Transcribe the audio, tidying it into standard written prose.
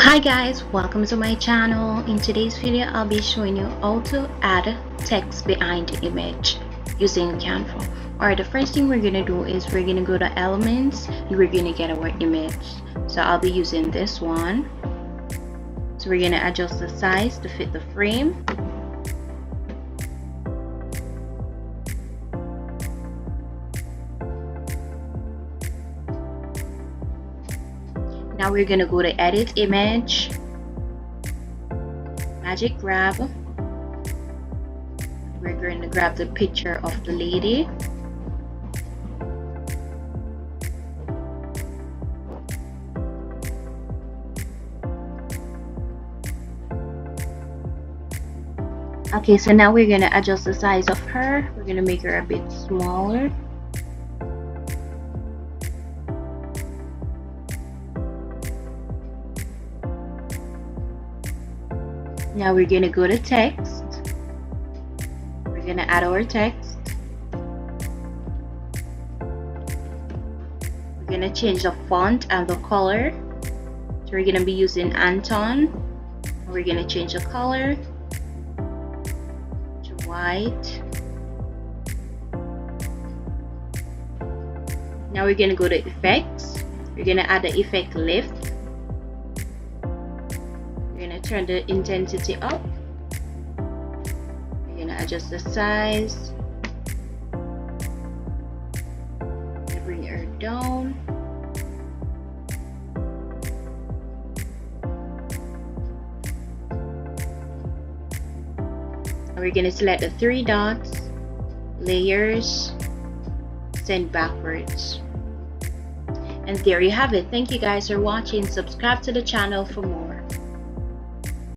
Hi guys, welcome to my channel. In today's video I'll be showing you how to add text behind the image using Canva. Alright, the first thing we're gonna do is we're gonna go to elements and we're gonna get our image. So I'll be using this one. So we're gonna adjust the size to fit the frame. Now we're gonna go to edit image, magic grab. We're going to grab the picture of the lady. Okay, so now we're gonna adjust the size of her. We're gonna make her a bit smaller. Now we're gonna go to text. We're gonna add our text. We're gonna change the font and the color. So we're gonna be using Anton. We're gonna change the color to white. Now we're gonna go to effects. We're gonna add the effect lift. We're gonna turn the intensity up. We're gonna adjust the size. Bring her down. And we're gonna select the three dots, layers, send backwards. And there you have it. Thank you guys for watching. Subscribe to the channel for more.